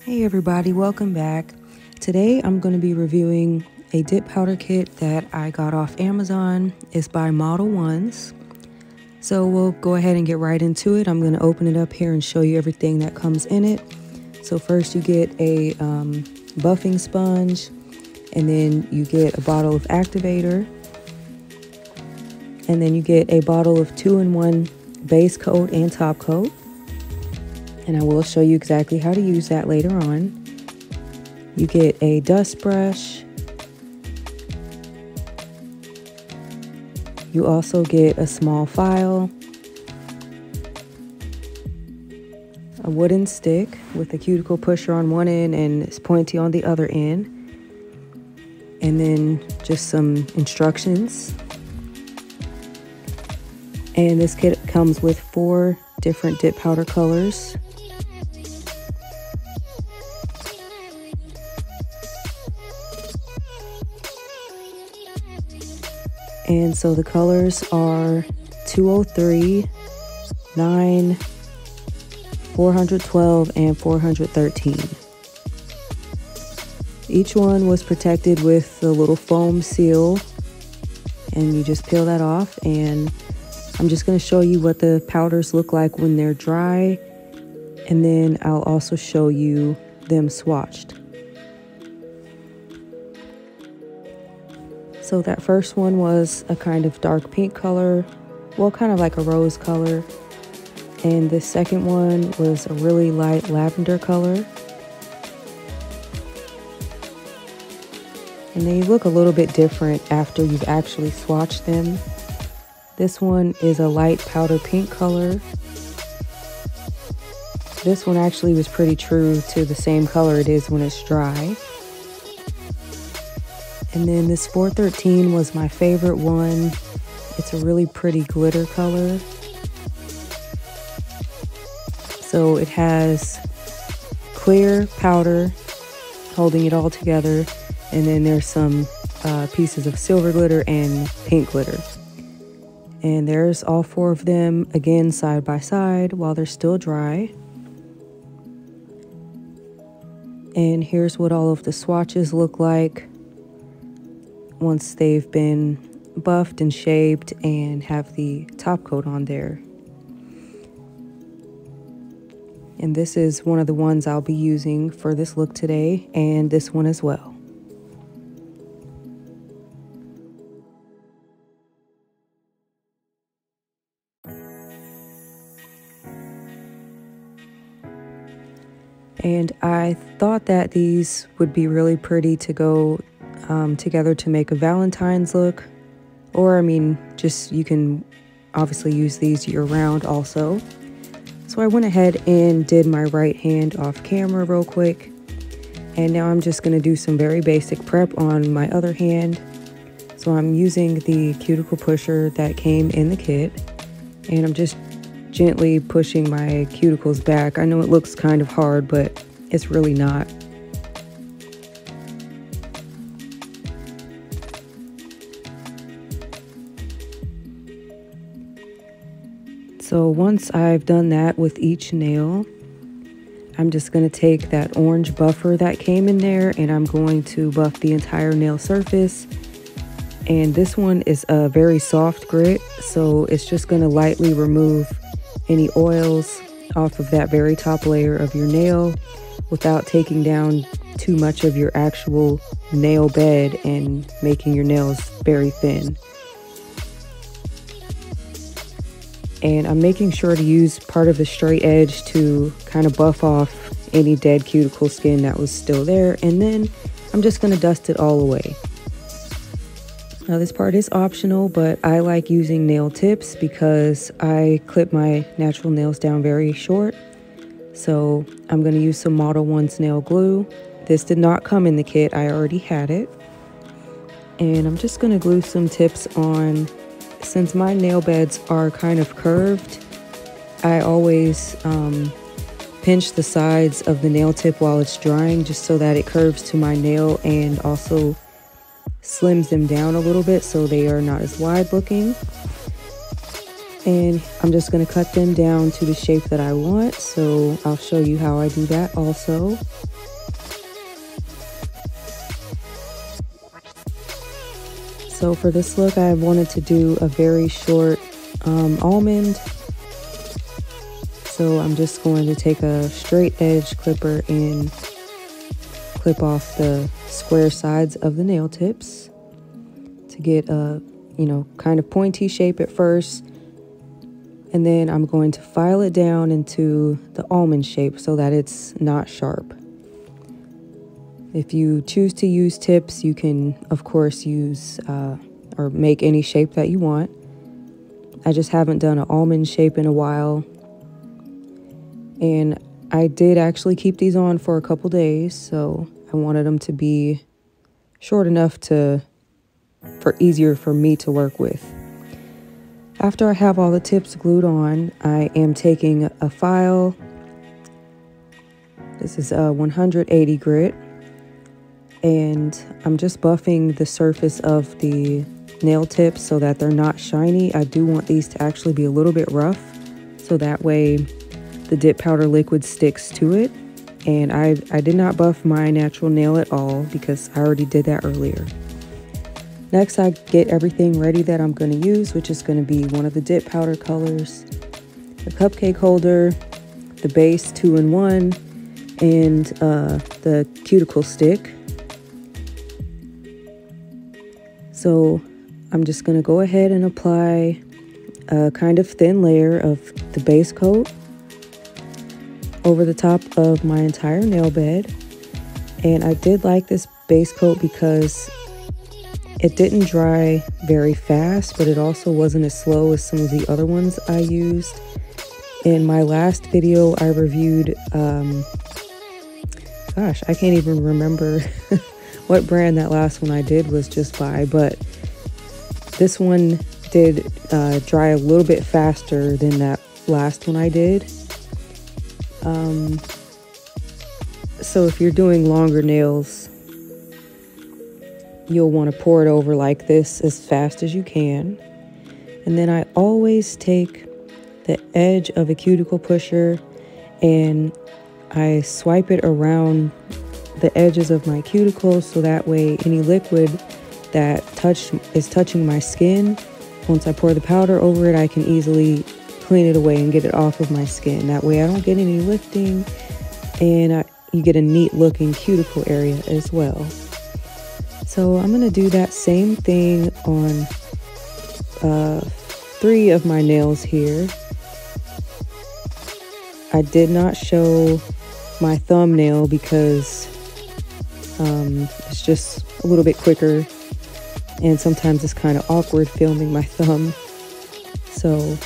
Hey everybody, welcome back. Today I'm going to be reviewing a dip powder kit that I got off Amazon. It's by Modelones. So we'll go ahead and get right into it. I'm going to open it up here and show you everything that comes in it. So first you get a buffing sponge, and then you get a bottle of activator, and then you get a bottle of 2-in-1 base coat and top coat. And I will show you exactly how to use that later on. You get a dust brush. You also get a small file, a wooden stick with a cuticle pusher on one end and it's pointy on the other end, and then just some instructions. And this kit comes with 4 different dip powder colors. And so the colors are 203, 9, 412, and 413. Each one was protected with a little foam seal, and you just peel that off. And I'm just going to show you what the powders look like when they're dry, and then I'll also show you them swatched. So that first one was a kind of dark pink color, well, kind of like a rose color. And the second one was a really light lavender color. And they look a little bit different after you've actually swatched them. This one is a light powder pink color. This one actually was pretty true to the same color it is when it's dry. And then this 413 was my favorite one. It's a really pretty glitter color. So it has clear powder holding it all together, and then there's some pieces of silver glitter and pink glitter. And there's all 4 of them, again, side by side while they're still dry. And here's what all of the swatches look like once they've been buffed and shaped and have the top coat on there. And this is one of the ones I'll be using for this look today, and this one as well. And I thought that these would be really pretty to go together to make a Valentine's look, or I mean, just you can obviously use these year round also. So I went ahead and did my right hand off camera real quick, and now I'm just going to do some very basic prep on my other hand. So I'm using the cuticle pusher that came in the kit, and I'm just gently pushing my cuticles back. I know it looks kind of hard, but it's really not. So once I've done that with each nail, I'm just going to take that orange buffer that came in there, and I'm going to buff the entire nail surface. And this one is a very soft grit, so it's just going to lightly remove any oils off of that very top layer of your nail without taking down too much of your actual nail bed and making your nails very thin. And I'm making sure to use part of the straight edge to kind of buff off any dead cuticle skin that was still there, and then I'm just going to dust it all away. Now this part is optional, but I like using nail tips because I clip my natural nails down very short. So I'm going to use some Modelones nail glue. This did not come in the kit, I already had it. And I'm just going to glue some tips on. Since my nail beds are kind of curved, I always pinch the sides of the nail tip while it's drying, just so that it curves to my nail and also slims them down a little bit so they are not as wide looking. And I'm just going to cut them down to the shape that I want. So I'll show you how I do that also. So for this look, I wanted to do a very short almond. So I'm just going to take a straight edge clipper and clip off the square sides of the nail tips to get a, kind of pointy shape at first. And then I'm going to file it down into the almond shape so that it's not sharp. If you choose to use tips, you can, of course, use or make any shape that you want. I just haven't done an almond shape in a while. And I did actually keep these on for a couple days, so I wanted them to be short enough for easier for me to work with. After I have all the tips glued on, I am taking a file. This is a 180 grit. And I'm just buffing the surface of the nail tips so that they're not shiny. I do want these to actually be a little bit rough, so that way the dip powder liquid sticks to it. And I did not buff my natural nail at all because I already did that earlier. Next, I get everything ready that I'm going to use, which is going to be one of the dip powder colors, the cupcake holder, the base 2-in-1, and the cuticle stick. So I'm just going to go ahead and apply a kind of thin layer of the base coat over the top of my entire nail bed. And I did like this base coat because it didn't dry very fast, but it also wasn't as slow as some of the other ones I used. In my last video, I reviewed, gosh, I can't even remember what brand that last one I did was just by, but this one did dry a little bit faster than that last one I did. So if you're doing longer nails, you'll want to pour it over like this as fast as you can. And then I always take the edge of a cuticle pusher and I swipe it around the edges of my cuticles so that way any liquid that is touching my skin, once I pour the powder over it, I can easily clean it away and get it off of my skin. That way I don't get any lifting, and you get a neat looking cuticle area as well. So I'm going to do that same thing on 3 of my nails here. I did not show my thumbnail because it's just a little bit quicker, and sometimes it's kind of awkward filming my thumb. So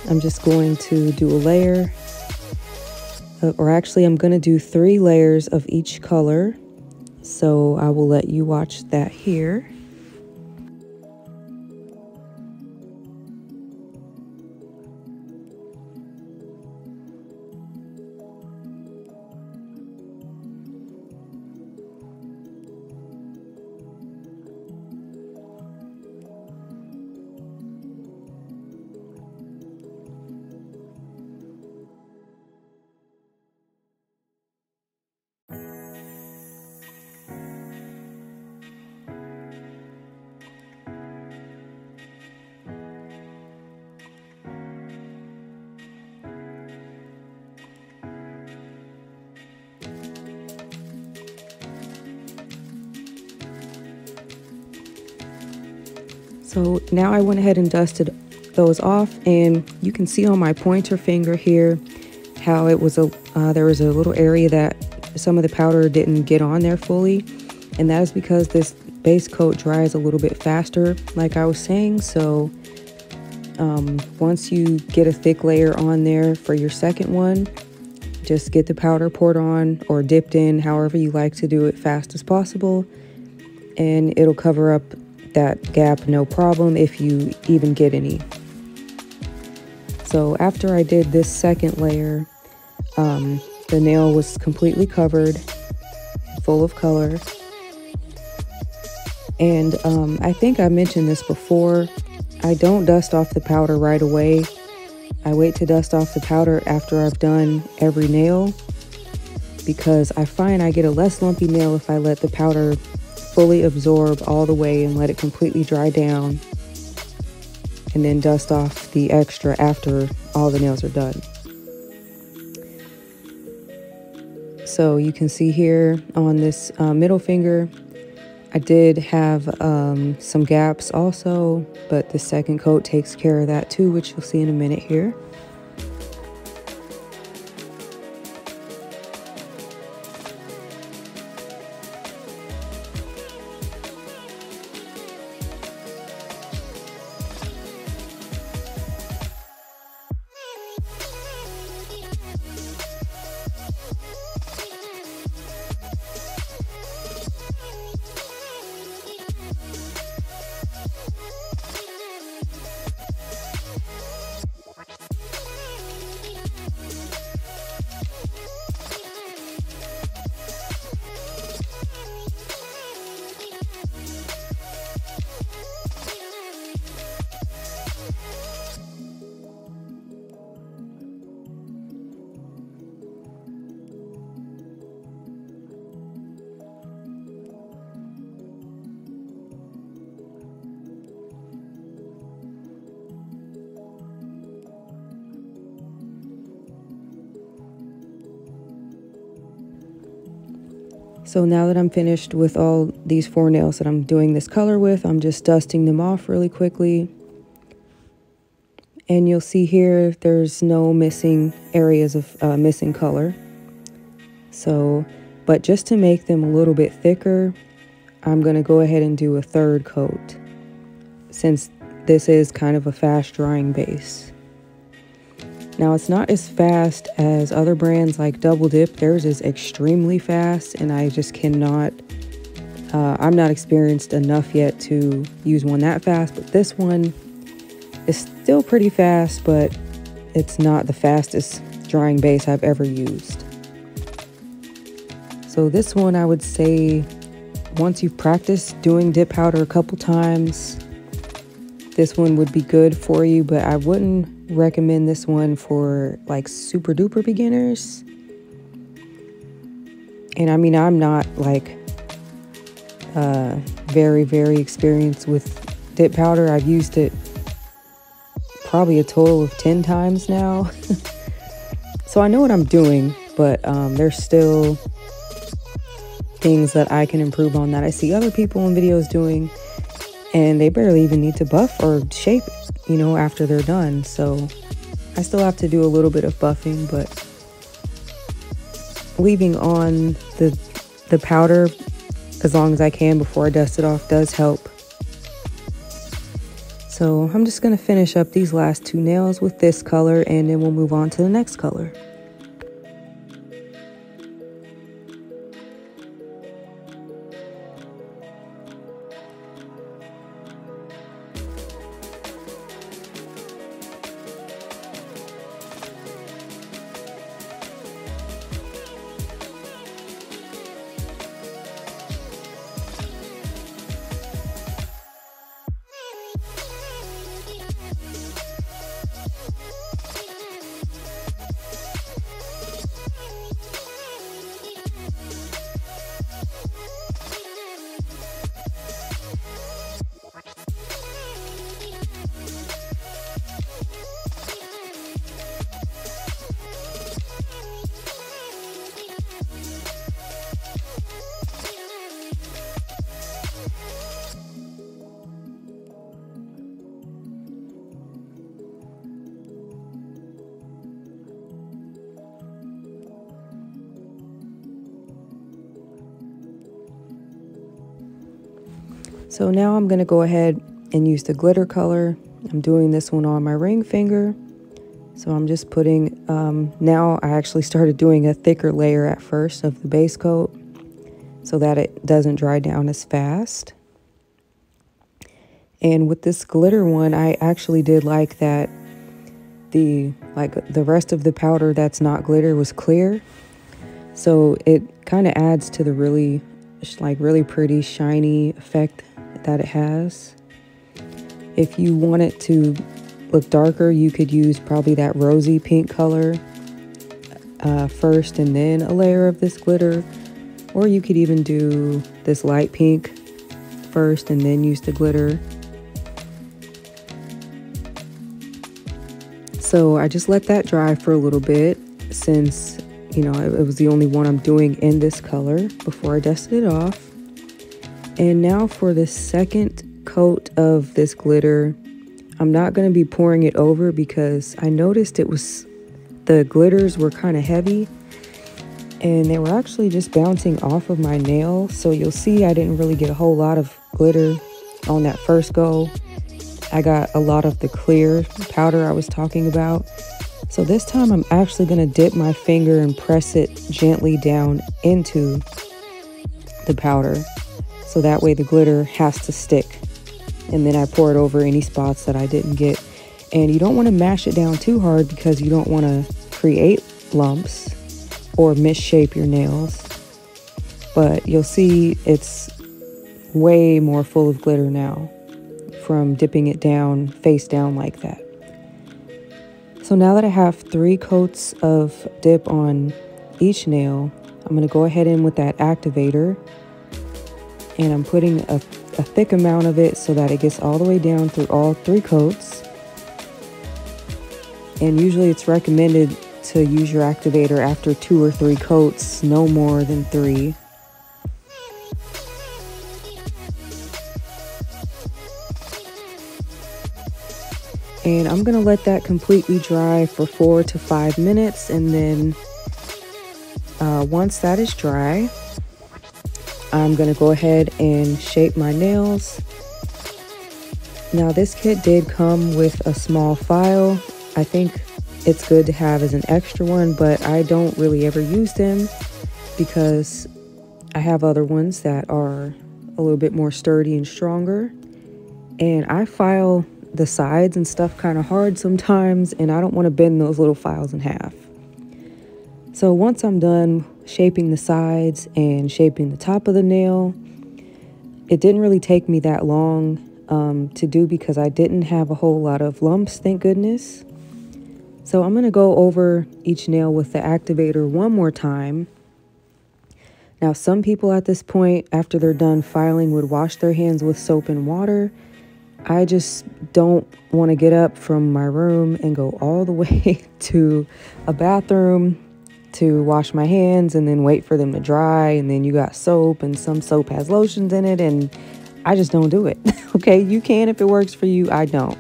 I'm just going to do a layer, or actually I'm going to do 3 layers of each color. So I will let you watch that here. So now I went ahead and dusted those off, and you can see on my pointer finger here how it was there was a little area that some of the powder didn't get on there fully, and that is because this base coat dries a little bit faster, like I was saying. So once you get a thick layer on there for your second one, just get the powder poured on or dipped in, however you like to do it, fast as possible, and it'll cover up that gap no problem if you even get any. So after I did this second layer, the nail was completely covered, full of color. And I think I mentioned this before, I don't dust off the powder right away. I wait to dust off the powder after I've done every nail, because I find I get a less lumpy nail if I let the powder fully absorb all the way and let it completely dry down, and then dust off the extra after all the nails are done. So you can see here on this middle finger, I did have some gaps also, but the second coat takes care of that too, which you'll see in a minute here. So now that I'm finished with all these 4 nails that I'm doing this color with, I'm just dusting them off really quickly. And you'll see here, there's no missing areas of missing color. So, but just to make them a little bit thicker, I'm gonna go ahead and do a 3rd coat, since this is kind of a fast drying base. Now, it's not as fast as other brands like Double Dip. Theirs is extremely fast, and I just cannot, I'm not experienced enough yet to use one that fast, but this one is still pretty fast, but it's not the fastest drying base I've ever used. So this one, I would say, once you've practiced doing dip powder a couple times, this one would be good for you, but I wouldn't recommend this one for like super duper beginners. And I mean, I'm not like very experienced with dip powder. I've used it probably a total of 10 times now. So I know what I'm doing, but there's still things that I can improve on that I see other people in videos doing, and they barely even need to buff or shape, you know, after they're done. So I still have to do a little bit of buffing, but leaving on the powder as long as I can before I dust it off does help. So I'm just going to finish up these last 2 nails with this color, and then we'll move on to the next color. So now I'm going to go ahead and use the glitter color. I'm doing this one on my ring finger. So I'm just putting, now I actually started doing a thicker layer at first of the base coat so that it doesn't dry down as fast. And with this glitter one, I actually did like that the rest of the powder that's not glitter was clear. So it kind of adds to the really pretty shiny effect that it has. If you want it to look darker, you could use probably that rosy pink color first and then a layer of this glitter. Or you could even do this light pink first and then use the glitter. So I just let that dry for a little bit since, you know, it was the only one I'm doing in this color before I dusted it off. And now for the second coat of this glitter, I'm not going to be pouring it over because I noticed the glitters were kind of heavy and they were actually just bouncing off of my nail. So you'll see I didn't really get a whole lot of glitter on that first go. I got a lot of the clear powder I was talking about. So this time I'm actually going to dip my finger and press it gently down into the powder. So that way the glitter has to stick. And then I pour it over any spots that I didn't get. And you don't want to mash it down too hard because you don't want to create lumps or misshape your nails. But you'll see it's way more full of glitter now from dipping it down, face down like that. So now that I have 3 coats of dip on each nail, I'm going to go ahead in with that activator. And I'm putting a thick amount of it so that it gets all the way down through all 3 coats. And usually it's recommended to use your activator after 2 or 3 coats, no more than 3. And I'm going to let that completely dry for 4 to 5 minutes. And then once that is dry, I'm going to go ahead and shape my nails. Now this kit did come with a small file. I think it's good to have as an extra one, but I don't really ever use them because I have other ones that are a little bit more sturdy and stronger. And I file the sides and stuff kind of hard sometimes, and I don't want to bend those little files in half. So once I'm done shaping the sides and shaping the top of the nail, it didn't really take me that long to do because I didn't have a whole lot of lumps, thank goodness. So I'm going to go over each nail with the activator one more time. Now some people at this point, after they're done filing, would wash their hands with soap and water. I just don't want to get up from my room and go all the way to a bathroom to wash my hands and then wait for them to dry. And then you got soap, and some soap has lotions in it, and I just don't do it. Okay, you can if it works for you. I don't.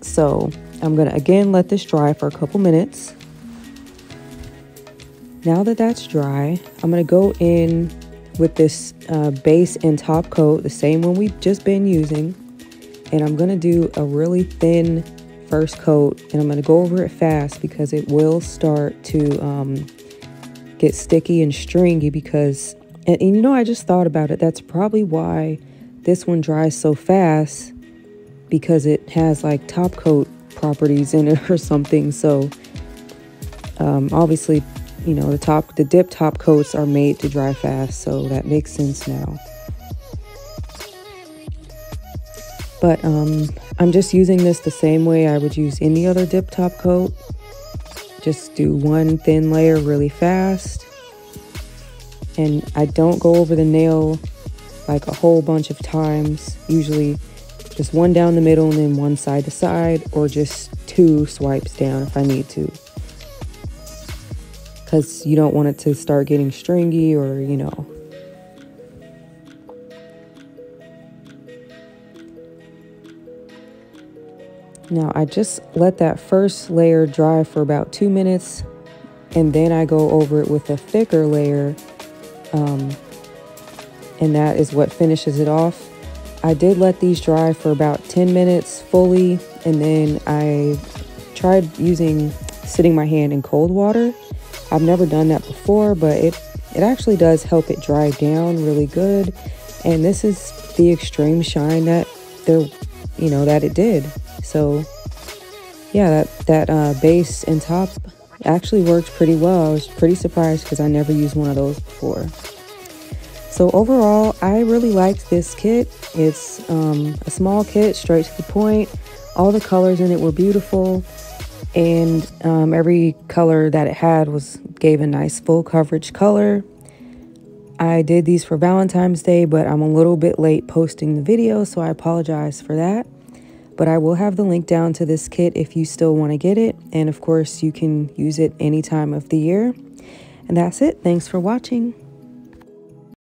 So I'm going to again let this dry for a couple minutes. Now that that's dry, I'm going to go in with this base and top coat, the same one we've just been using. And I'm going to do a really thin first coat, and I'm going to go over it fast because it will start to get sticky and stringy because, and you know, I just thought about it. That's probably why this one dries so fast, because it has like top coat properties in it or something. So obviously, you know, the dip top coats are made to dry fast, so that makes sense now. But I'm just using this the same way I would use any other dip top coat. Just do one thin layer really fast. And I don't go over the nail like a whole bunch of times. Usually just one down the middle and then one side to side, or just 2 swipes down if I need to. Because you don't want it to start getting stringy or, you know. Now I just let that first layer dry for about 2 minutes, and then I go over it with a thicker layer, and that is what finishes it off. I did let these dry for about 10 minutes fully, and then I tried sitting my hand in cold water. I've never done that before, but it actually does help it dry down really good. And this is the extreme shine that it did. So yeah, that base and top actually worked pretty well. I was pretty surprised because I never used one of those before. So overall, I really liked this kit. It's a small kit, straight to the point. All the colors in it were beautiful, and every color that it had gave a nice full coverage color. I did these for Valentine's Day, but I'm a little bit late posting the video, so I apologize for that. But I will have the link down to this kit if you still want to get it. And of course, you can use it any time of the year. And that's it. Thanks for watching.